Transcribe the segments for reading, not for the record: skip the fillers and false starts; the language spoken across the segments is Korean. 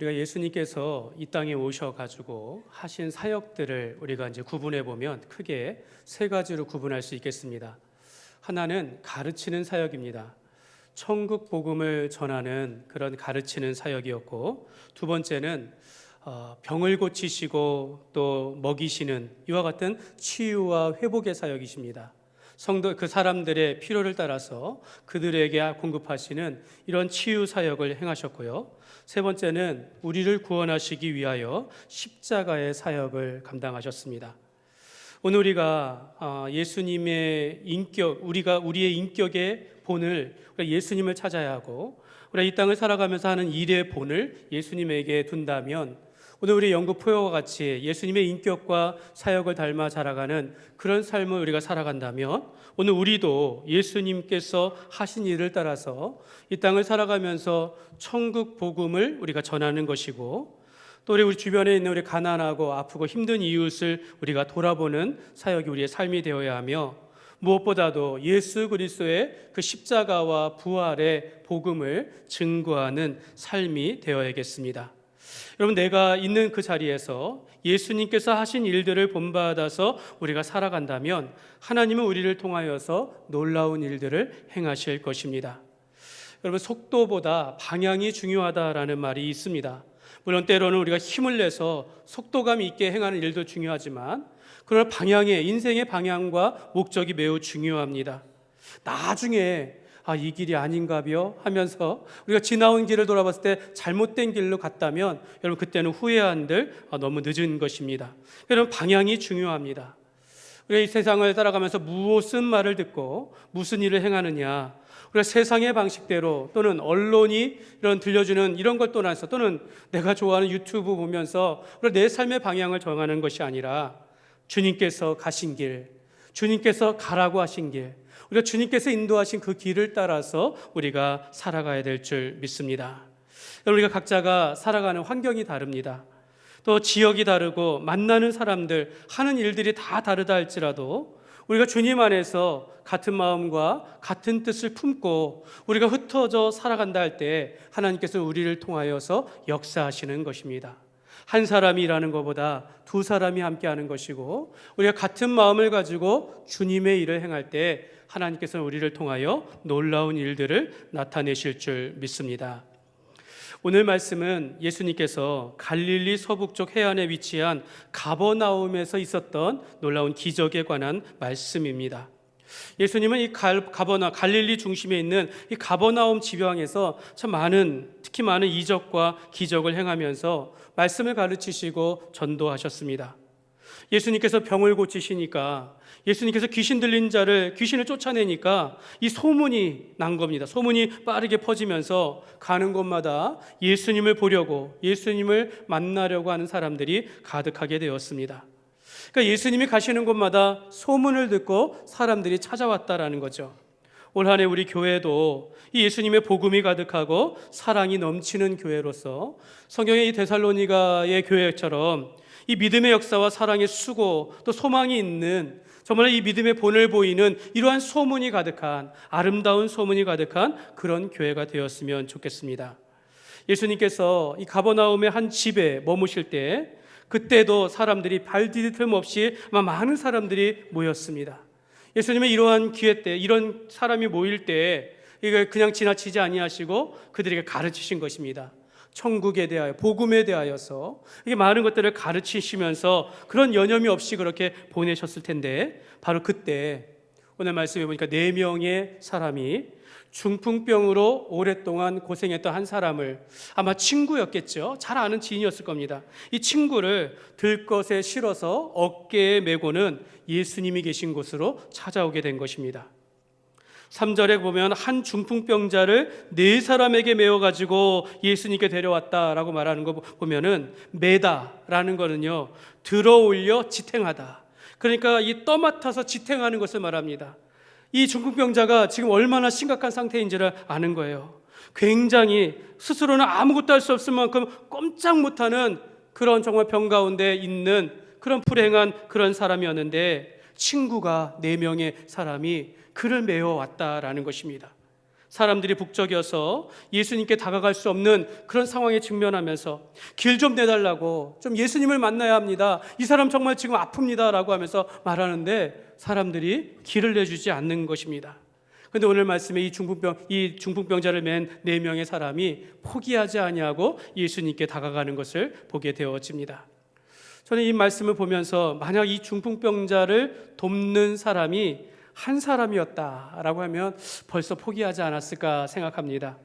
우리가 예수님께서 이 땅에 오셔가지고 하신 사역들을 우리가 이제 구분해 보면 크게 세 가지로 구분할 수 있겠습니다. 하나는 가르치는 사역입니다. 천국 복음을 전하는 그런 가르치는 사역이었고, 두 번째는 병을 고치시고 또 먹이시는 이와 같은 치유와 회복의 사역이십니다. 성도 그 사람들의 필요를 따라서 그들에게 공급하시는 이런 치유 사역을 행하셨고요. 세 번째는 우리를 구원하시기 위하여 십자가의 사역을 감당하셨습니다. 오늘 우리가 예수님의 인격, 우리의 인격의 본을 예수님을 찾아야 하고, 우리가 이 땅을 살아가면서 하는 일의 본을 예수님에게 둔다면, 오늘 우리 연극 포효와 같이 예수님의 인격과 사역을 닮아 자라가는 그런 삶을 우리가 살아간다면, 오늘 우리도 예수님께서 하신 일을 따라서 이 땅을 살아가면서 천국 복음을 우리가 전하는 것이고, 또 우리 주변에 있는 우리 가난하고 아프고 힘든 이웃을 우리가 돌아보는 사역이 우리의 삶이 되어야 하며, 무엇보다도 예수 그리스도의 그 십자가와 부활의 복음을 증거하는 삶이 되어야겠습니다. 여러분, 내가 있는 그 자리에서 예수님께서 하신 일들을 본받아서 우리가 살아간다면 하나님은 우리를 통하여서 놀라운 일들을 행하실 것입니다. 여러분, 속도보다 방향이 중요하다라는 말이 있습니다. 물론 때로는 우리가 힘을 내서 속도감 있게 행하는 일도 중요하지만, 그러나 인생의 방향과 목적이 매우 중요합니다. 나중에 이 길이 아닌가벼 하면서 우리가 지나온 길을 돌아봤을 때 잘못된 길로 갔다면 여러분, 그때는 후회한들 너무 늦은 것입니다. 여러분, 방향이 중요합니다. 우리가 이 세상을 살아가면서 무슨 말을 듣고 무슨 일을 행하느냐, 우리가 세상의 방식대로 또는 언론이 이런 들려주는 이런 걸 떠나서, 또는 내가 좋아하는 유튜브 보면서 내 삶의 방향을 정하는 것이 아니라 주님께서 가신 길, 주님께서 가라고 하신 길, 우리가 주님께서 인도하신 그 길을 따라서 우리가 살아가야 될 줄 믿습니다. 우리가 각자가 살아가는 환경이 다릅니다. 또 지역이 다르고 만나는 사람들, 하는 일들이 다 다르다 할지라도 우리가 주님 안에서 같은 마음과 같은 뜻을 품고 우리가 흩어져 살아간다 할 때 하나님께서 우리를 통하여서 역사하시는 것입니다. 한 사람이 일하는 것보다 두 사람이 함께 하는 것이고, 우리가 같은 마음을 가지고 주님의 일을 행할 때 하나님께서는 우리를 통하여 놀라운 일들을 나타내실 줄 믿습니다. 오늘 말씀은 예수님께서 갈릴리 서북쪽 해안에 위치한 가버나움에서 있었던 놀라운 기적에 관한 말씀입니다. 예수님은 이 갈릴리 중심에 있는 이 가버나움 지방에서 특히 많은 이적과 기적을 행하면서 말씀을 가르치시고 전도하셨습니다. 예수님께서 병을 고치시니까, 예수님께서 귀신 들린 귀신을 쫓아내니까 이 소문이 난 겁니다. 소문이 빠르게 퍼지면서 가는 곳마다 예수님을 보려고, 예수님을 만나려고 하는 사람들이 가득하게 되었습니다. 그러니까 예수님이 가시는 곳마다 소문을 듣고 사람들이 찾아왔다라는 거죠. 올 한 해 우리 교회도 이 예수님의 복음이 가득하고 사랑이 넘치는 교회로서 성경의 이 데살로니가의 교회처럼 이 믿음의 역사와 사랑의 수고, 또 소망이 있는, 정말 이 믿음의 본을 보이는 이러한 소문이 가득한, 아름다운 소문이 가득한 그런 교회가 되었으면 좋겠습니다. 예수님께서 이 가버나움의 한 집에 머무실 때, 그때도 사람들이 발 디딜 틈 없이 많은 사람들이 모였습니다. 예수님의 이러한 기회 때, 이런 사람이 모일 때 이걸 그냥 지나치지 아니하시고 그들에게 가르치신 것입니다. 천국에 대하여, 복음에 대하여서 이게 많은 것들을 가르치시면서 그런 여념이 없이 그렇게 보내셨을 텐데, 바로 그때 오늘 말씀해 보니까 4명의 사람이 중풍병으로 오랫동안 고생했던 한 사람을, 아마 친구였겠죠. 잘 아는 지인이었을 겁니다. 이 친구를 들것에 실어서 어깨에 메고는 예수님이 계신 곳으로 찾아오게 된 것입니다. 3절에 보면 한 중풍병자를 4사람에게 메어가지고 예수님께 데려왔다라고 말하는 거 보면은, 메다라는 거는요, 들어 올려 지탱하다. 그러니까 이 떠맡아서 지탱하는 것을 말합니다. 이 중풍병자가 지금 얼마나 심각한 상태인지를 아는 거예요. 굉장히 스스로는 아무것도 할 수 없을 만큼 꼼짝 못하는 그런 정말 병 가운데 있는 그런 불행한 그런 사람이었는데, 친구가 4명의 사람이 그를 메어왔다라는 것입니다. 사람들이 북적여서 예수님께 다가갈 수 없는 그런 상황에 직면하면서 길 좀 내달라고, 좀 예수님을 만나야 합니다, 이 사람 정말 지금 아픕니다 라고 하면서 말하는데 사람들이 길을 내주지 않는 것입니다. 그런데 오늘 말씀에 이 중풍병자를 맨 4명의 사람이 포기하지 아니하고 예수님께 다가가는 것을 보게 되어집니다. 저는 이 말씀을 보면서 만약 이 중풍병자를 돕는 사람이 한 사람이었다라고 하면 벌써 포기하지 않았을까 생각합니다.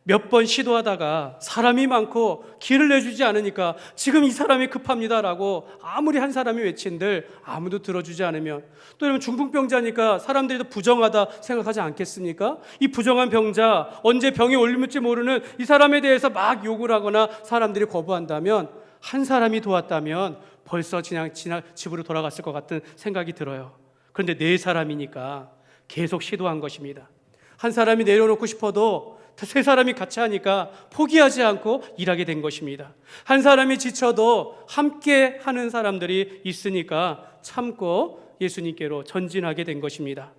몇 번 시도하다가 사람이 많고 길을 내주지 않으니까 지금 이 사람이 급합니다라고 아무리 한 사람이 외친들 아무도 들어주지 않으면, 또 여러분 중풍병자니까 사람들이 더 부정하다 생각하지 않겠습니까? 이 부정한 병자, 언제 병이 올릴지 모르는 이 사람에 대해서 막 욕을 하거나 사람들이 거부한다면, 한 사람이 도왔다면 벌써 그냥 집으로 돌아갔을 것 같은 생각이 들어요. 그런데 4사람이니까 계속 시도한 것입니다. 한 사람이 내려놓고 싶어도 3사람이 같이 하니까 포기하지 않고 일하게 된 것입니다. 한 사람이 지쳐도 함께 하는 사람들이 있으니까 참고 예수님께로 전진하게 된 것입니다.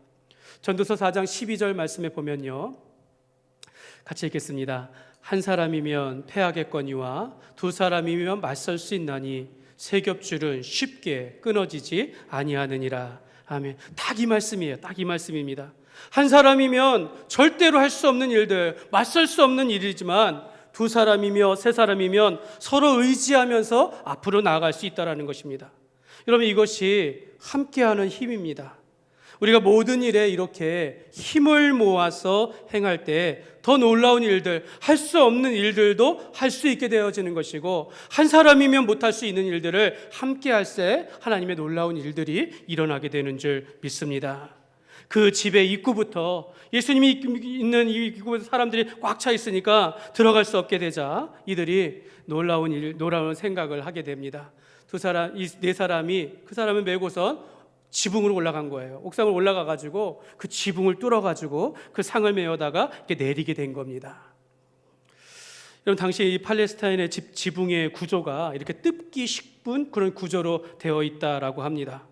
전도서 4장 12절 말씀에 보면요, 같이 읽겠습니다. 한 사람이면 패하겠거니와 2사람이면 맞설 수 있나니 세 겹줄은 쉽게 끊어지지 아니하느니라. 아멘. 딱 이 말씀이에요. 딱 이 말씀입니다. 한 사람이면 절대로 할 수 없는 일들, 맞설 수 없는 일이지만 2사람이며 3사람이면 서로 의지하면서 앞으로 나아갈 수 있다는 것입니다. 여러분, 이것이 함께하는 힘입니다. 우리가 모든 일에 이렇게 힘을 모아서 행할 때 더 놀라운 일들, 할 수 없는 일들도 할 수 있게 되어지는 것이고, 한 사람이면 못할 수 있는 일들을 함께 할 때 하나님의 놀라운 일들이 일어나게 되는 줄 믿습니다. 그 집의 입구부터, 예수님이 있는 이 입구부터 사람들이 꽉 차 있으니까 들어갈 수 없게 되자 이들이 놀라운 생각을 하게 됩니다. 이 4사람이 그 사람을 메고선 지붕으로 올라간 거예요. 옥상을 올라가 가지고 그 지붕을 뚫어 가지고 그 상을 메어다가 이렇게 내리게 된 겁니다. 여러분, 당시 이 팔레스타인의 지붕의 구조가 이렇게 뜯기 쉽은 그런 구조로 되어 있다라고 합니다.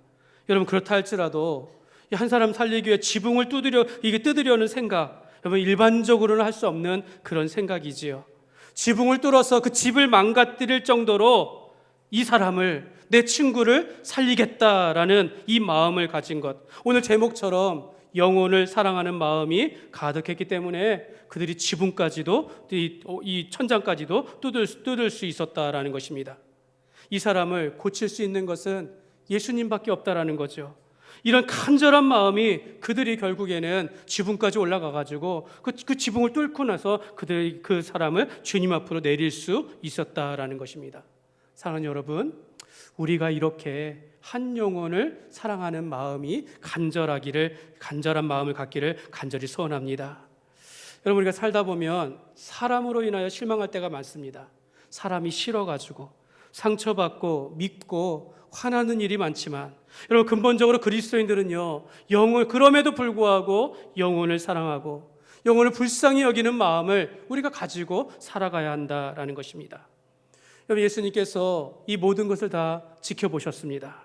여러분, 그렇다 할지라도 한 사람 살리기 위해 지붕을 뜯으려는 생각, 여러분 일반적으로는 할 수 없는 그런 생각이지요. 지붕을 뚫어서 그 집을 망가뜨릴 정도로 이 사람을, 내 친구를 살리겠다라는 이 마음을 가진 것, 오늘 제목처럼 영혼을 사랑하는 마음이 가득했기 때문에 그들이 지붕까지도, 이 천장까지도 뜯을 수 있었다라는 것입니다. 이 사람을 고칠 수 있는 것은 예수님밖에 없다라는 거죠. 이런 간절한 마음이 그들이 결국에는 지붕까지 올라가 가지고 그 지붕을 뚫고 나서 그들이 그 사람을 주님 앞으로 내릴 수 있었다라는 것입니다. 사랑하는 여러분, 우리가 이렇게 한 영혼을 사랑하는 마음이 간절한 마음을 갖기를 간절히 소원합니다. 여러분, 우리가 살다 보면 사람으로 인하여 실망할 때가 많습니다. 사람이 싫어가지고 상처받고 믿고 화나는 일이 많지만, 여러분 근본적으로 그리스도인들은요, 그럼에도 불구하고 영혼을 사랑하고 영혼을 불쌍히 여기는 마음을 우리가 가지고 살아가야 한다라는 것입니다. 여러분, 예수님께서 이 모든 것을 다 지켜보셨습니다.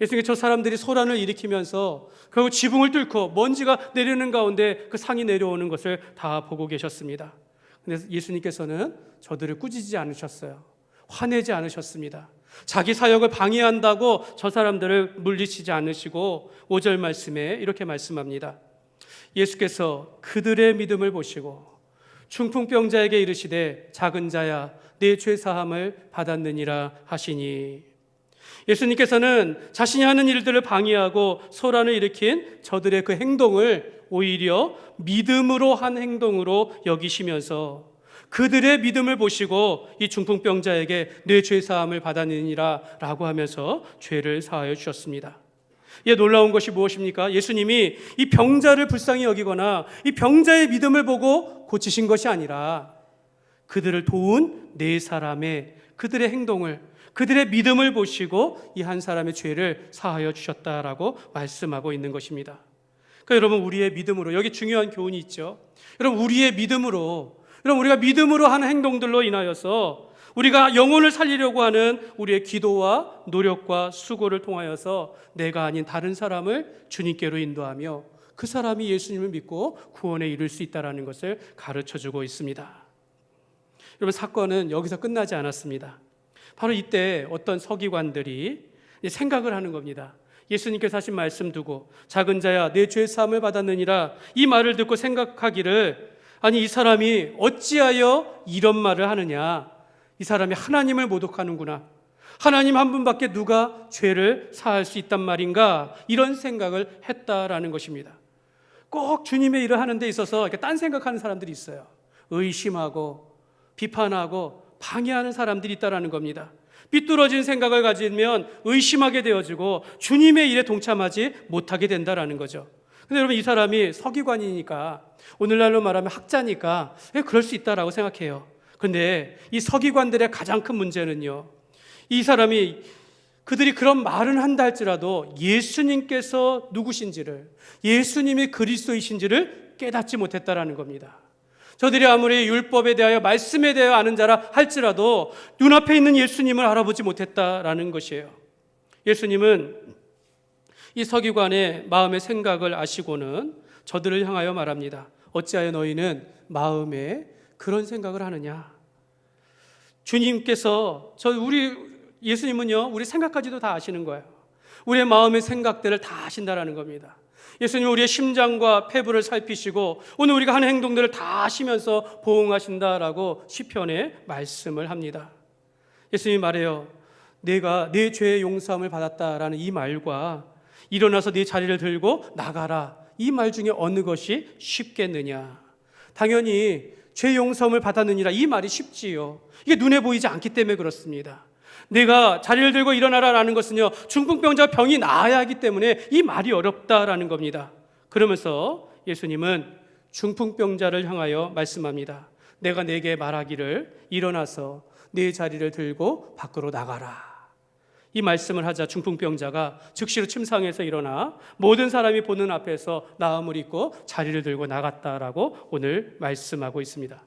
예수님께서 저 사람들이 소란을 일으키면서 결국 지붕을 뚫고 먼지가 내리는 가운데 그 상이 내려오는 것을 다 보고 계셨습니다. 그런데 예수님께서는 저들을 꾸짖지 않으셨어요. 화내지 않으셨습니다. 자기 사역을 방해한다고 저 사람들을 물리치지 않으시고 5절 말씀에 이렇게 말씀합니다. 예수께서 그들의 믿음을 보시고 중풍병자에게 이르시되 작은 자야 내 죄 사함을 받았느니라 하시니, 예수님께서는 자신이 하는 일들을 방해하고 소란을 일으킨 저들의 그 행동을 오히려 믿음으로 한 행동으로 여기시면서 그들의 믿음을 보시고 이 중풍병자에게 내 죄 사함을 받았느니라 라고 하면서 죄를 사하여 주셨습니다. 이 놀라운 것이 무엇입니까? 예수님이 이 병자를 불쌍히 여기거나 이 병자의 믿음을 보고 고치신 것이 아니라 그들을 도운 4사람의 그들의 행동을, 그들의 믿음을 보시고 이 한 사람의 죄를 사하여 주셨다라고 말씀하고 있는 것입니다. 그러니까 여러분, 우리의 믿음으로, 여기 중요한 교훈이 있죠. 여러분, 우리의 믿음으로, 우리가 믿음으로 하는 행동들로 인하여서 우리가 영혼을 살리려고 하는 우리의 기도와 노력과 수고를 통하여서 내가 아닌 다른 사람을 주님께로 인도하며 그 사람이 예수님을 믿고 구원에 이를 수 있다는 것을 가르쳐주고 있습니다. 여러분, 사건은 여기서 끝나지 않았습니다. 바로 이때 어떤 서기관들이 생각을 하는 겁니다. 예수님께서 하신 말씀 두고 작은 자야 내 죄 사함을 받았느니라, 이 말을 듣고 생각하기를, 아니 이 사람이 어찌하여 이런 말을 하느냐, 이 사람이 하나님을 모독하는구나, 하나님 한 분밖에 누가 죄를 사할 수 있단 말인가, 이런 생각을 했다라는 것입니다. 꼭 주님의 일을 하는 데 있어서 이렇게 딴 생각하는 사람들이 있어요. 의심하고 비판하고 방해하는 사람들이 있다라는 겁니다. 삐뚤어진 생각을 가지면 의심하게 되어지고 주님의 일에 동참하지 못하게 된다라는 거죠. 근데 여러분, 이 사람이 서기관이니까, 오늘날로 말하면 학자니까 그럴 수 있다라고 생각해요. 근데 이 서기관들의 가장 큰 문제는요, 이 사람이 그들이 그런 말은 한다 할지라도 예수님께서 누구신지를, 예수님이 그리스도이신지를 깨닫지 못했다라는 겁니다. 저들이 아무리 율법에 대하여 말씀에 대하여 아는 자라 할지라도 눈앞에 있는 예수님을 알아보지 못했다라는 것이에요. 예수님은 이 서기관의 마음의 생각을 아시고는 저들을 향하여 말합니다. 어찌하여 너희는 마음에 그런 생각을 하느냐. 주님께서 예수님은요, 우리 생각까지도 다 아시는 거예요. 우리의 마음의 생각들을 다 아신다라는 겁니다. 예수님은 우리의 심장과 폐부를 살피시고 오늘 우리가 하는 행동들을 다 아시면서 보응하신다라고 시편에 말씀을 합니다. 예수님이 말해요. 내가 내 죄의 용서함을 받았다라는 이 말과 일어나서 네 자리를 들고 나가라, 이 말 중에 어느 것이 쉽겠느냐. 당연히 죄 용서함을 받았느니라, 이 말이 쉽지요. 이게 눈에 보이지 않기 때문에 그렇습니다. 내가 자리를 들고 일어나라라는 것은요, 중풍병자가 병이 나아야 하기 때문에 이 말이 어렵다라는 겁니다. 그러면서 예수님은 중풍병자를 향하여 말씀합니다. 내가 내게 말하기를 일어나서 네 자리를 들고 밖으로 나가라. 이 말씀을 하자 중풍병자가 즉시로 침상에서 일어나 모든 사람이 보는 앞에서 나음을 입고 자리를 들고 나갔다라고 오늘 말씀하고 있습니다.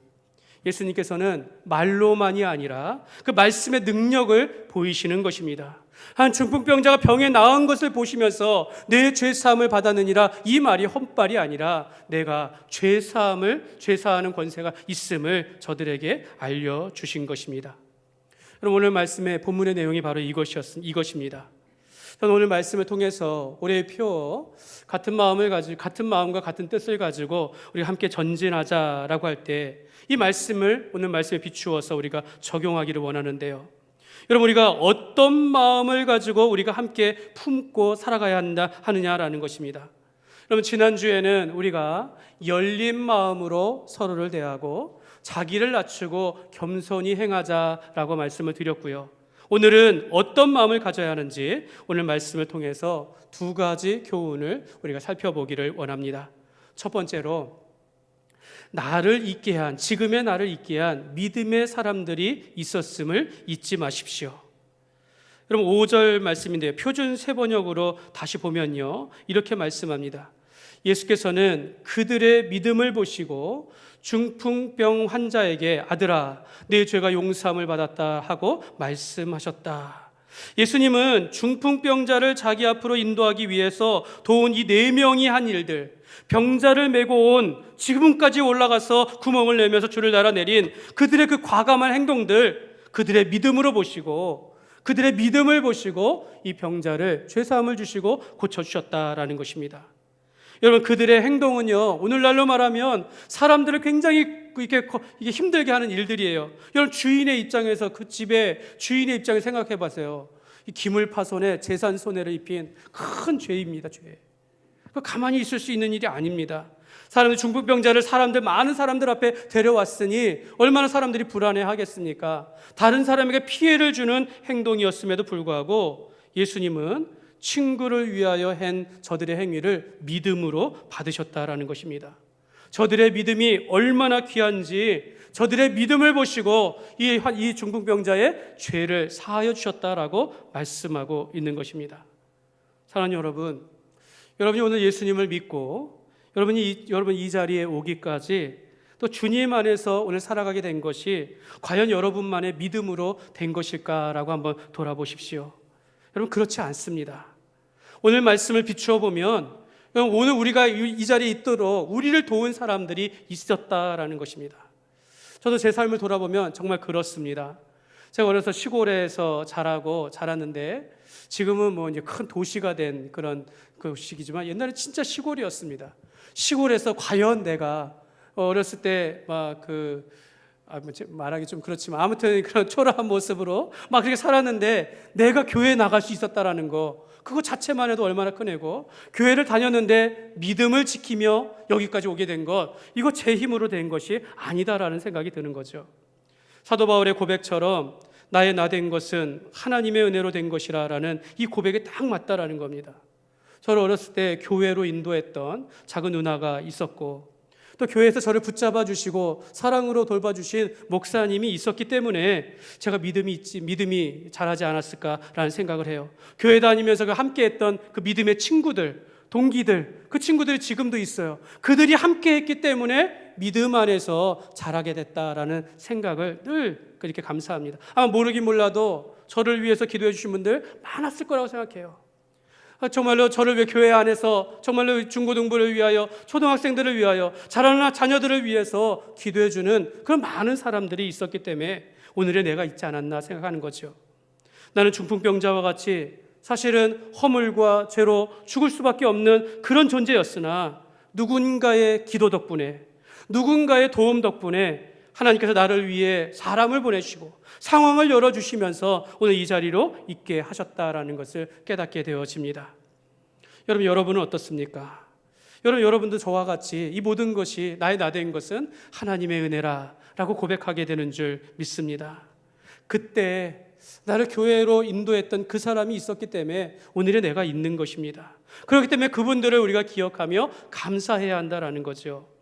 예수님께서는 말로만이 아니라 그 말씀의 능력을 보이시는 것입니다. 한 중풍병자가 병에 나은 것을 보시면서 내 죄사함을 받았느니라, 이 말이 헛말이 아니라 내가 죄사하는 권세가 있음을 저들에게 알려주신 것입니다. 그럼 오늘 말씀의 본문의 내용이 바로 이것입니다. 저는 오늘 말씀을 통해서 올해의 표, 같은 마음과 같은 뜻을 가지고 우리가 함께 전진하자라고 할 때 이 말씀을 오늘 말씀에 비추어서 우리가 적용하기를 원하는데요. 여러분, 우리가 어떤 마음을 가지고 우리가 함께 품고 살아가야 하느냐라는 것입니다. 여러분, 지난주에는 우리가 열린 마음으로 서로를 대하고 자기를 낮추고 겸손히 행하자라고 말씀을 드렸고요. 오늘은 어떤 마음을 가져야 하는지 오늘 말씀을 통해서 두 가지 교훈을 우리가 살펴보기를 원합니다. 첫 번째로, 지금의 나를 있게 한 믿음의 사람들이 있었음을 잊지 마십시오. 여러분, 5절 말씀인데요, 표준 세번역으로 다시 보면요, 이렇게 말씀합니다. 예수께서는 그들의 믿음을 보시고 중풍병 환자에게 아들아, 내 죄가 용서함을 받았다 하고 말씀하셨다. 예수님은 중풍병자를 자기 앞으로 인도하기 위해서 도운 이 4명이 한 일들, 병자를 메고 온 지금까지 올라가서 구멍을 내면서 줄을 달아내린 그들의 그 과감한 행동들, 그들의 믿음을 보시고 이 병자를 죄사함을 주시고 고쳐주셨다라는 것입니다. 여러분, 그들의 행동은요, 오늘날로 말하면 사람들을 굉장히 이게 힘들게 하는 일들이에요. 여러분, 주인의 입장에서 생각해 보세요. 이 기물 파손에 재산 손해를 입힌 큰 죄입니다. 죄. 가만히 있을 수 있는 일이 아닙니다. 중풍병자를 많은 사람들 앞에 데려왔으니 얼마나 사람들이 불안해하겠습니까? 다른 사람에게 피해를 주는 행동이었음에도 불구하고 예수님은 친구를 위하여 한 저들의 행위를 믿음으로 받으셨다라는 것입니다. 저들의 믿음이 얼마나 귀한지 저들의 믿음을 보시고 이 중풍병자의 죄를 사하여 주셨다라고 말씀하고 있는 것입니다. 사랑하는 여러분, 여러분이 오늘 예수님을 믿고 여러분이 이 자리에 오기까지 또 주님 안에서 오늘 살아가게 된 것이 과연 여러분만의 믿음으로 된 것일까라고 한번 돌아보십시오. 여러분, 그렇지 않습니다. 오늘 말씀을 비추어 보면 오늘 우리가 이 자리에 있도록 우리를 도운 사람들이 있었다라는 것입니다. 저도 제 삶을 돌아보면 정말 그렇습니다. 제가 어려서 시골에서 자랐는데 지금은 뭐 이제 큰 도시가 된 그런 그 시기지만 옛날에 진짜 시골이었습니다. 시골에서 과연 내가 어렸을 때 말하기 좀 그렇지만 아무튼 그런 초라한 모습으로 막 그렇게 살았는데 내가 교회에 나갈 수 있었다라는 거, 그거 자체만 해도 얼마나 큰 애고, 교회를 다녔는데 믿음을 지키며 여기까지 오게 된 것, 이거 제 힘으로 된 것이 아니다라는 생각이 드는 거죠. 사도 바울의 고백처럼 나의 나 된 것은 하나님의 은혜로 된 것이라는 이 고백에 딱 맞다라는 겁니다. 저를 어렸을 때 교회로 인도했던 작은 누나가 있었고, 또 교회에서 저를 붙잡아 주시고 사랑으로 돌봐주신 목사님이 있었기 때문에 제가 믿음이 자라지 않았을까라는 생각을 해요. 교회 다니면서 함께했던 그 믿음의 친구들, 동기들, 그 친구들이 지금도 있어요. 그들이 함께했기 때문에 믿음 안에서 자라게 됐다라는 생각을 늘 그렇게 감사합니다. 아마 모르긴 몰라도 저를 위해서 기도해 주신 분들 많았을 거라고 생각해요. 정말로 저를 왜 교회 안에서 정말로 중고등부를 위하여, 초등학생들을 위하여, 자라는 자녀들을 위해서 기도해 주는 그런 많은 사람들이 있었기 때문에 오늘의 내가 있지 않았나 생각하는 거죠. 나는 중풍병자와 같이 사실은 허물과 죄로 죽을 수밖에 없는 그런 존재였으나 누군가의 기도 덕분에, 누군가의 도움 덕분에 하나님께서 나를 위해 사람을 보내시고 상황을 열어주시면서 오늘 이 자리로 있게 하셨다라는 것을 깨닫게 되어집니다. 여러분은 어떻습니까? 여러분도 저와 같이 이 모든 것이 나의 나 된 것은 하나님의 은혜라고 고백하게 되는 줄 믿습니다. 그때 나를 교회로 인도했던 그 사람이 있었기 때문에 오늘의 내가 있는 것입니다. 그렇기 때문에 그분들을 우리가 기억하며 감사해야 한다라는 거죠.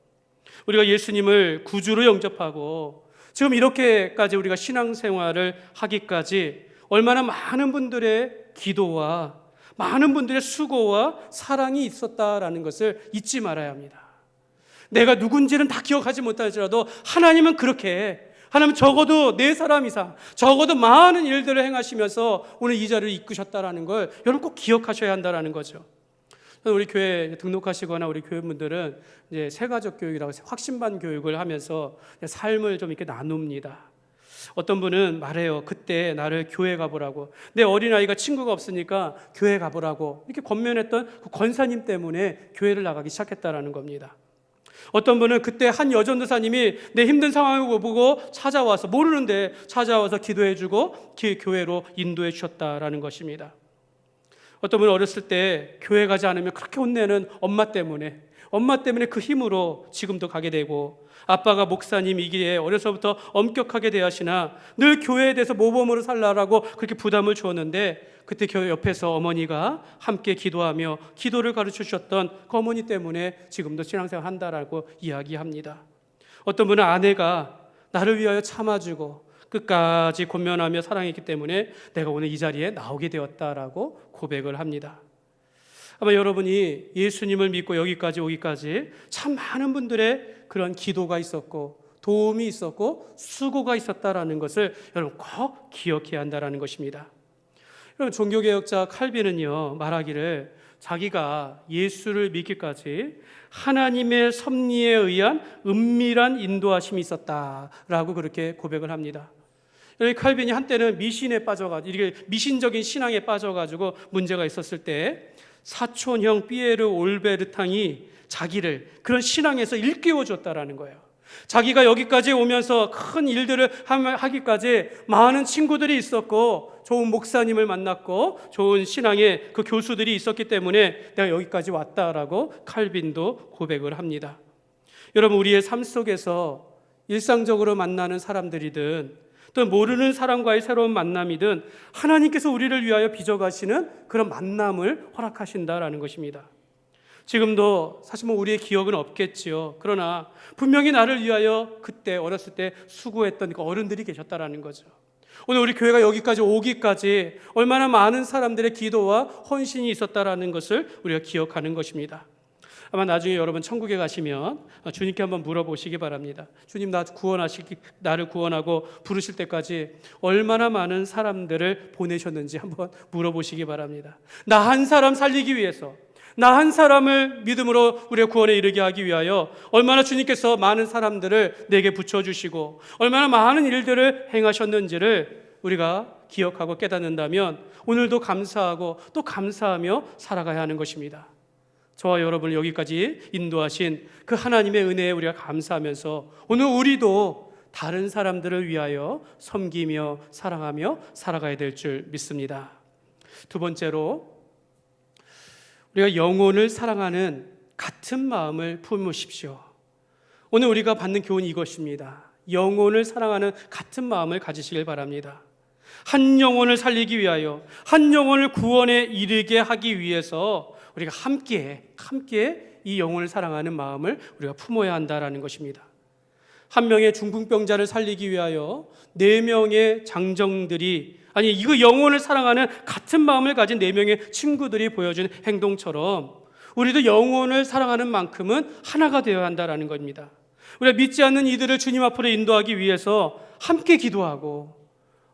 우리가 예수님을 구주로 영접하고 지금 이렇게까지 우리가 신앙생활을 하기까지 얼마나 많은 분들의 기도와 많은 분들의 수고와 사랑이 있었다라는 것을 잊지 말아야 합니다. 내가 누군지는 다 기억하지 못할지라도 하나님은 하나님 적어도 4사람 이상, 적어도 많은 일들을 행하시면서 오늘 이 자리를 이끄셨다라는 걸 여러분 꼭 기억하셔야 한다라는 거죠. 우리 교회 등록하시거나 우리 교회분들은 이제 새가족 교육이라고 해서 확신반 교육을 하면서 삶을 좀 이렇게 나눕니다. 어떤 분은 말해요. 그때 나를 교회 가보라고, 내 어린아이가 친구가 없으니까 교회 가보라고 이렇게 권면했던 그 권사님 때문에 교회를 나가기 시작했다라는 겁니다. 어떤 분은 그때 한 여전도사님이 내 힘든 상황을 보고 모르는데 찾아와서 기도해주고 교회로 인도해 주셨다라는 것입니다. 어떤 분은 어렸을 때 교회 가지 않으면 그렇게 혼내는 엄마 때문에 그 힘으로 지금도 가게 되고, 아빠가 목사님이기에 어려서부터 엄격하게 대하시나 늘 교회에 대해서 모범으로 살라라고 그렇게 부담을 주었는데, 그때 교회 옆에서 어머니가 함께 기도하며 기도를 가르쳐 주셨던 그 어머니 때문에 지금도 신앙생활 한다라고 이야기합니다. 어떤 분은 아내가 나를 위하여 참아주고 끝까지 권면하며 사랑했기 때문에 내가 오늘 이 자리에 나오게 되었다라고 고백을 합니다. 아마 여러분이 예수님을 믿고 여기까지 오기까지 참 많은 분들의 그런 기도가 있었고 도움이 있었고 수고가 있었다라는 것을 여러분 꼭 기억해야 한다라는 것입니다. 여러분, 종교개혁자 칼빈은요 말하기를 자기가 예수를 믿기까지 하나님의 섭리에 의한 은밀한 인도하심이 있었다라고 그렇게 고백을 합니다. 여기 칼빈이 한때는 미신에 빠져가지고, 이렇게 미신적인 신앙에 빠져가지고 문제가 있었을 때 사촌형 피에르 올베르탕이 자기를 그런 신앙에서 일깨워 줬다라는 거예요. 자기가 여기까지 오면서 큰 일들을 하기까지 많은 친구들이 있었고 좋은 목사님을 만났고 좋은 신앙의 그 교수들이 있었기 때문에 내가 여기까지 왔다라고 칼빈도 고백을 합니다. 여러분, 우리의 삶 속에서 일상적으로 만나는 사람들이든 또 모르는 사람과의 새로운 만남이든 하나님께서 우리를 위하여 빚어가시는 그런 만남을 허락하신다라는 것입니다. 지금도 사실 우리의 기억은 없겠지요. 그러나 분명히 나를 위하여 그때 어렸을 때 수고했던 그 어른들이 계셨다라는 거죠. 오늘 우리 교회가 여기까지 오기까지 얼마나 많은 사람들의 기도와 헌신이 있었다라는 것을 우리가 기억하는 것입니다. 아마 나중에 여러분 천국에 가시면 주님께 한번 물어보시기 바랍니다. 주님, 나를 구원하고 부르실 때까지 얼마나 많은 사람들을 보내셨는지 한번 물어보시기 바랍니다. 나 한 사람 살리기 위해서, 나 한 사람을 믿음으로 우리의 구원에 이르게 하기 위하여 얼마나 주님께서 많은 사람들을 내게 붙여주시고 얼마나 많은 일들을 행하셨는지를 우리가 기억하고 깨닫는다면 오늘도 감사하고 또 감사하며 살아가야 하는 것입니다. 저와 여러분을 여기까지 인도하신 그 하나님의 은혜에 우리가 감사하면서 오늘 우리도 다른 사람들을 위하여 섬기며 사랑하며 살아가야 될 줄 믿습니다. 두 번째로 우리가 영혼을 사랑하는 같은 마음을 품으십시오. 오늘 우리가 받는 교훈이 이것입니다. 영혼을 사랑하는 같은 마음을 가지시길 바랍니다. 한 영혼을 살리기 위하여, 한 영혼을 구원에 이르게 하기 위해서 우리가 함께 이 영혼을 사랑하는 마음을 우리가 품어야 한다라는 것입니다. 한 명의 중풍병자를 살리기 위하여 4명의 장정들이, 아니 이거 영혼을 사랑하는 같은 마음을 가진 4명의 친구들이 보여준 행동처럼 우리도 영혼을 사랑하는 만큼은 하나가 되어야 한다라는 겁니다. 우리가 믿지 않는 이들을 주님 앞으로 인도하기 위해서 함께 기도하고,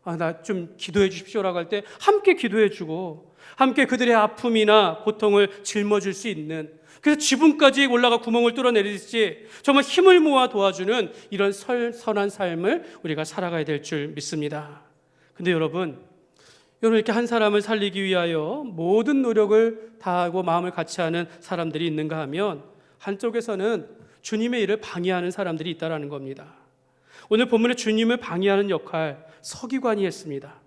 나 좀 기도해 주십시오라고 할 때 함께 기도해 주고, 함께 그들의 아픔이나 고통을 짊어질 수 있는, 그래서 지붕까지 올라가 구멍을 뚫어내리듯이 정말 힘을 모아 도와주는 이런 선한 삶을 우리가 살아가야 될 줄 믿습니다. 근데 여러분 이렇게 한 사람을 살리기 위하여 모든 노력을 다하고 마음을 같이 하는 사람들이 있는가 하면 한쪽에서는 주님의 일을 방해하는 사람들이 있다는 겁니다. 오늘 본문에 주님을 방해하는 역할 서기관이 했습니다.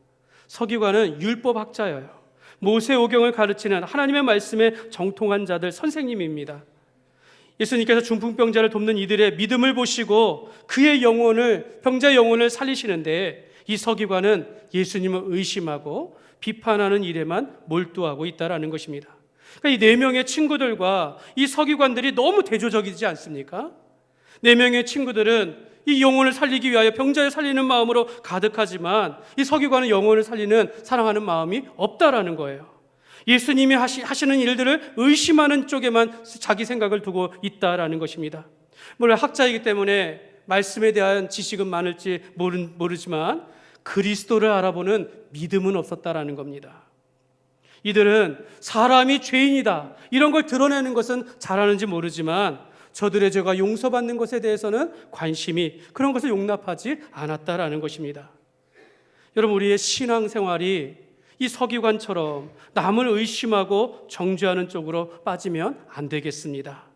서기관은 율법학자예요. 모세오경을 가르치는 하나님의 말씀에 정통한 자들 선생님입니다. 예수님께서 중풍병자를 돕는 이들의 믿음을 보시고 그의 영혼을, 병자의 영혼을 살리시는데 이 서기관은 예수님을 의심하고 비판하는 일에만 몰두하고 있다는 것입니다. 그러니까 이 4명의 친구들과 이 서기관들이 너무 대조적이지 않습니까? 4명의 친구들은 이 영혼을 살리기 위하여 병자를 살리는 마음으로 가득하지만 이 서기관은 영혼을 살리는 사랑하는 마음이 없다라는 거예요. 예수님이 하시는 일들을 의심하는 쪽에만 자기 생각을 두고 있다라는 것입니다. 물론 학자이기 때문에 말씀에 대한 지식은 많을지 모르지만 그리스도를 알아보는 믿음은 없었다라는 겁니다. 이들은 사람이 죄인이다 이런 걸 드러내는 것은 잘하는지 모르지만 저들의 죄가 용서받는 것에 대해서는 관심이, 그런 것을 용납하지 않았다라는 것입니다. 여러분 우리의 신앙생활이 이 서기관처럼 남을 의심하고 정죄하는 쪽으로 빠지면 안 되겠습니다.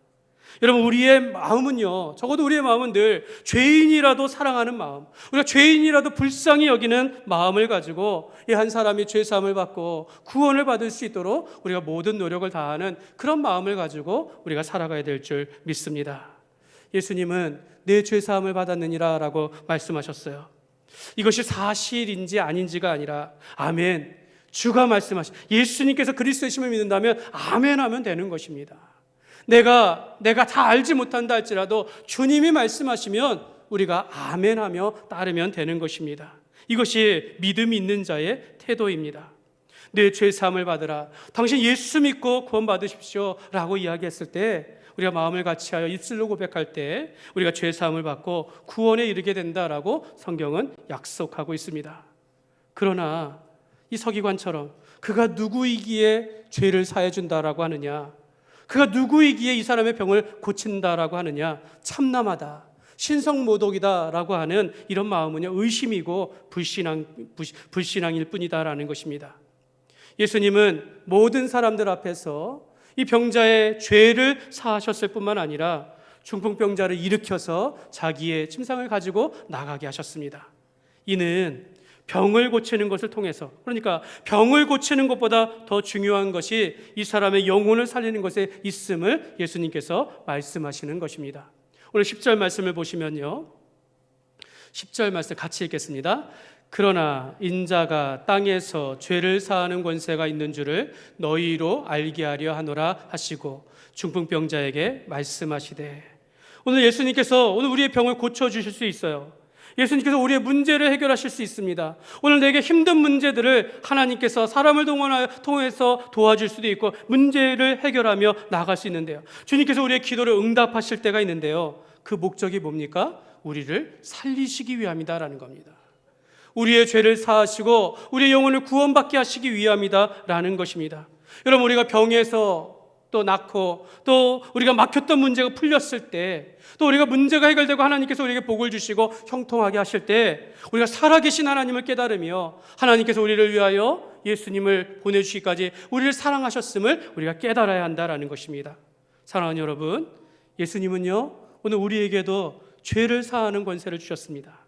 여러분 우리의 마음은요, 적어도 우리의 마음은 늘 죄인이라도 사랑하는 마음, 우리가 죄인이라도 불쌍히 여기는 마음을 가지고 이 한 사람이 죄사함을 받고 구원을 받을 수 있도록 우리가 모든 노력을 다하는 그런 마음을 가지고 우리가 살아가야 될 줄 믿습니다. 예수님은 내 죄사함을 받았느니라 라고 말씀하셨어요. 이것이 사실인지 아닌지가 아니라 아멘, 주가 말씀하신, 예수님께서 그리스도이심을 믿는다면 아멘 하면 되는 것입니다. 내가 다 알지 못한다 할지라도 주님이 말씀하시면 우리가 아멘하며 따르면 되는 것입니다. 이것이 믿음이 있는 자의 태도입니다. 내 죄 사함을 받으라, 당신 예수 믿고 구원 받으십시오 라고 이야기했을 때 우리가 마음을 같이하여 입술로 고백할 때 우리가 죄 사함을 받고 구원에 이르게 된다라고 성경은 약속하고 있습니다. 그러나 이 서기관처럼 그가 누구이기에 죄를 사해 준다라고 하느냐, 그가 누구이기에 이 사람의 병을 고친다라고 하느냐, 참남하다, 신성모독이다라고 하는 이런 마음은요 의심이고 불신앙일 뿐이다라는 것입니다. 예수님은 모든 사람들 앞에서 이 병자의 죄를 사하셨을 뿐만 아니라 중풍병자를 일으켜서 자기의 침상을 가지고 나가게 하셨습니다. 이는 병을 고치는 것을 통해서, 그러니까 병을 고치는 것보다 더 중요한 것이 이 사람의 영혼을 살리는 것에 있음을 예수님께서 말씀하시는 것입니다. 오늘 10절 말씀을 보시면요, 10절 말씀 같이 읽겠습니다. 그러나 인자가 땅에서 죄를 사하는 권세가 있는 줄을 너희로 알게 하려 하노라 하시고 중풍병자에게 말씀하시되. 오늘 예수님께서 오늘 우리의 병을 고쳐주실 수 있어요. 예수님께서 우리의 문제를 해결하실 수 있습니다. 오늘 내게 힘든 문제들을 하나님께서 사람을 통해서 도와줄 수도 있고 문제를 해결하며 나아갈 수 있는데요, 주님께서 우리의 기도를 응답하실 때가 있는데요, 그 목적이 뭡니까? 우리를 살리시기 위함이다라는 겁니다. 우리의 죄를 사하시고 우리의 영혼을 구원받게 하시기 위함이다라는 것입니다. 여러분 우리가 병에서 또 또 낳고 또 우리가 막혔던 문제가 풀렸을 때 또 우리가 문제가 해결되고 하나님께서 우리에게 복을 주시고 형통하게 하실 때 우리가 살아계신 하나님을 깨달으며 하나님께서 우리를 위하여 예수님을 보내주시기까지 우리를 사랑하셨음을 우리가 깨달아야 한다라는 것입니다. 사랑하는 여러분, 예수님은요 오늘 우리에게도 죄를 사하는 권세를 주셨습니다.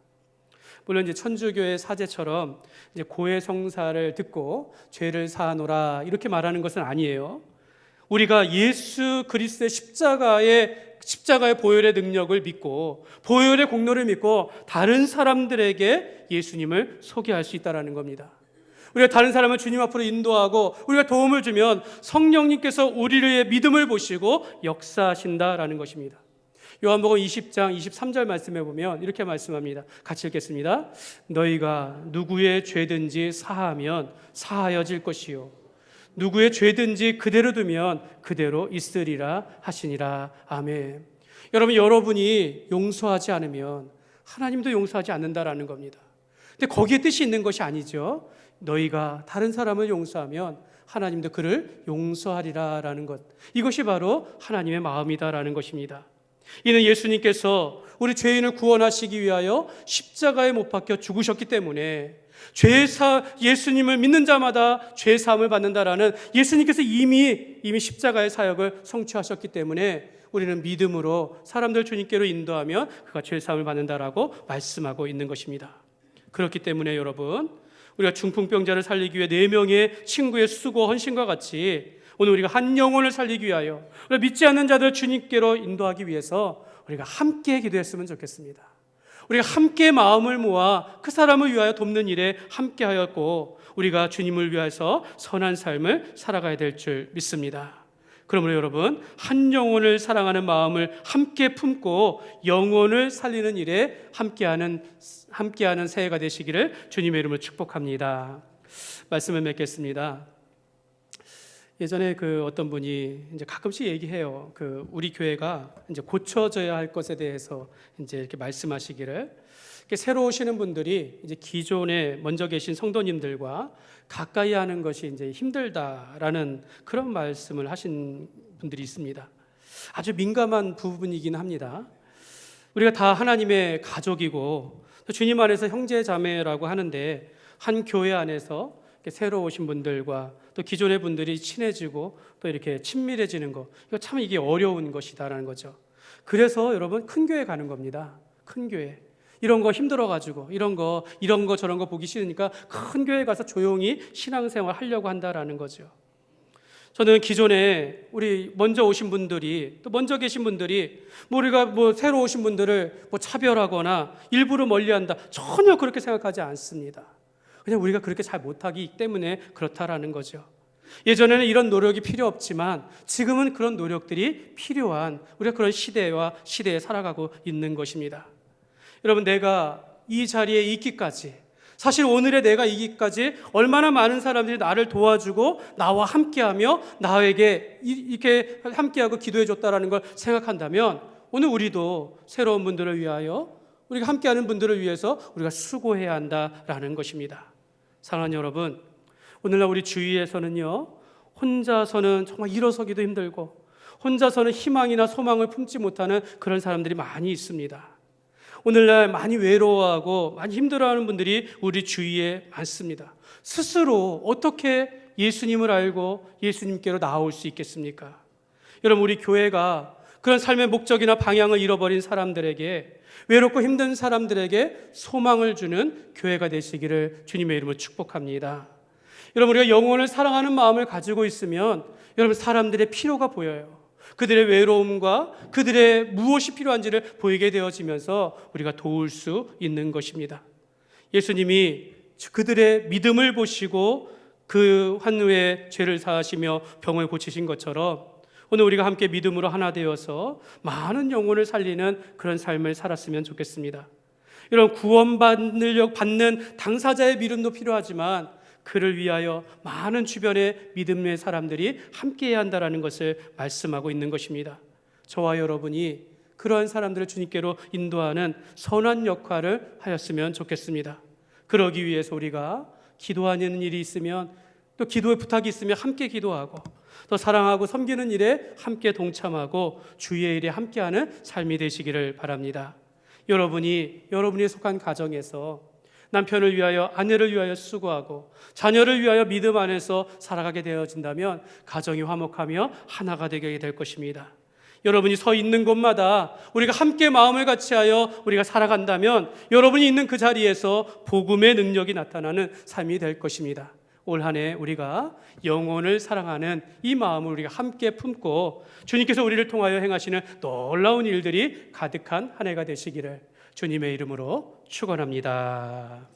물론 이제 천주교의 사제처럼 이제 고해성사를 듣고 죄를 사하노라 이렇게 말하는 것은 아니에요. 우리가 예수 그리스도의 십자가의 보혈의 능력을 믿고 보혈의 공로를 믿고 다른 사람들에게 예수님을 소개할 수 있다라는 겁니다. 우리가 다른 사람을 주님 앞으로 인도하고 우리가 도움을 주면 성령님께서 우리의 믿음을 보시고 역사하신다라는 것입니다. 요한복음 20장 23절 말씀해 보면 이렇게 말씀합니다. 같이 읽겠습니다. 너희가 누구의 죄든지 사하면 사하여질 것이요 누구의 죄든지 그대로 두면 그대로 있으리라 하시니라. 아멘. 여러분이 용서하지 않으면 하나님도 용서하지 않는다라는 겁니다. 근데 거기에 뜻이 있는 것이 아니죠. 너희가 다른 사람을 용서하면 하나님도 그를 용서하리라라는 것, 이것이 바로 하나님의 마음이다라는 것입니다. 이는 예수님께서 우리 죄인을 구원하시기 위하여 십자가에 못 박혀 죽으셨기 때문에 예수님을 믿는 자마다 죄 사함을 받는다라는 예수님께서 이미 십자가의 사역을 성취하셨기 때문에 우리는 믿음으로 사람들 주님께로 인도하면 그가 죄 사함을 받는다라고 말씀하고 있는 것입니다. 그렇기 때문에 여러분, 우리가 중풍병자를 살리기 위해 4명의 친구의 수고 헌신과 같이 오늘 우리가 한 영혼을 살리기 위하여 우리가 믿지 않는 자들을 주님께로 인도하기 위해서 우리가 함께 기도했으면 좋겠습니다. 우리가 함께 마음을 모아 그 사람을 위하여 돕는 일에 함께 하였고 우리가 주님을 위해서 선한 삶을 살아가야 될 줄 믿습니다. 그러므로 여러분, 한 영혼을 사랑하는 마음을 함께 품고 영혼을 살리는 일에 함께하는 새해가 되시기를 주님의 이름으로 축복합니다. 말씀을 맺겠습니다. 예전에 어떤 분이 이제 가끔씩 얘기해요. 우리 교회가 이제 고쳐져야 할 것에 대해서 이제 이렇게 말씀하시기를, 새로 오시는 분들이 이제 기존에 먼저 계신 성도님들과 가까이 하는 것이 이제 힘들다라는 그런 말씀을 하신 분들이 있습니다. 아주 민감한 부분이긴 합니다. 우리가 다 하나님의 가족이고 또 주님 안에서 형제 자매라고 하는데 한 교회 안에서 새로 오신 분들과 또 기존의 분들이 친해지고 또 이렇게 친밀해지는 거, 이게 어려운 것이다라는 거죠. 그래서 여러분, 큰 교회 가는 겁니다. 큰 교회. 이런 거 힘들어가지고 이런 거 저런 거 보기 싫으니까 큰 교회 가서 조용히 신앙생활 하려고 한다라는 거죠. 저는 기존에 우리 먼저 오신 분들이 또 먼저 계신 분들이 우리가 새로 오신 분들을 차별하거나 일부러 멀리한다, 전혀 그렇게 생각하지 않습니다. 그냥 우리가 그렇게 잘 못하기 때문에 그렇다라는 거죠. 예전에는 이런 노력이 필요 없지만 지금은 그런 노력들이 필요한 우리가 그런 시대에 살아가고 있는 것입니다. 여러분, 내가 이 자리에 있기까지, 사실 오늘의 내가 있기까지 얼마나 많은 사람들이 나를 도와주고 나와 함께하며 나에게 이렇게 함께하고 기도해줬다라는 걸 생각한다면 오늘 우리도 새로운 분들을 위하여, 우리가 함께하는 분들을 위해서 우리가 수고해야 한다라는 것입니다. 사랑하는 여러분, 오늘날 우리 주위에서는요, 혼자서는 정말 일어서기도 힘들고 혼자서는 희망이나 소망을 품지 못하는 그런 사람들이 많이 있습니다. 오늘날 많이 외로워하고 많이 힘들어하는 분들이 우리 주위에 많습니다. 스스로 어떻게 예수님을 알고 예수님께로 나아올 수 있겠습니까? 여러분, 우리 교회가 그런 삶의 목적이나 방향을 잃어버린 사람들에게, 외롭고 힘든 사람들에게 소망을 주는 교회가 되시기를 주님의 이름으로 축복합니다. 여러분, 우리가 영혼을 사랑하는 마음을 가지고 있으면 여러분, 사람들의 필요가 보여요. 그들의 외로움과 그들의 무엇이 필요한지를 보이게 되어지면서 우리가 도울 수 있는 것입니다. 예수님이 그들의 믿음을 보시고 그 환우에 죄를 사하시며 병을 고치신 것처럼 오늘 우리가 함께 믿음으로 하나 되어서 많은 영혼을 살리는 그런 삶을 살았으면 좋겠습니다. 이런 구원받는 당사자의 믿음도 필요하지만 그를 위하여 많은 주변의 믿음의 사람들이 함께해야 한다는 것을 말씀하고 있는 것입니다. 저와 여러분이 그러한 사람들을 주님께로 인도하는 선한 역할을 하였으면 좋겠습니다. 그러기 위해서 우리가 기도하는 일이 있으면 또 기도에 부탁이 있으면 함께 기도하고 또 사랑하고 섬기는 일에 함께 동참하고 주의 일에 함께하는 삶이 되시기를 바랍니다. 여러분이 속한 가정에서 남편을 위하여 아내를 위하여 수고하고 자녀를 위하여 믿음 안에서 살아가게 되어진다면 가정이 화목하며 하나가 되게 될 것입니다. 여러분이 서 있는 곳마다 우리가 함께 마음을 같이하여 우리가 살아간다면 여러분이 있는 그 자리에서 복음의 능력이 나타나는 삶이 될 것입니다. 올 한 해 우리가 영혼을 사랑하는 이 마음을 우리가 함께 품고 주님께서 우리를 통하여 행하시는 놀라운 일들이 가득한 한 해가 되시기를 주님의 이름으로 축원합니다.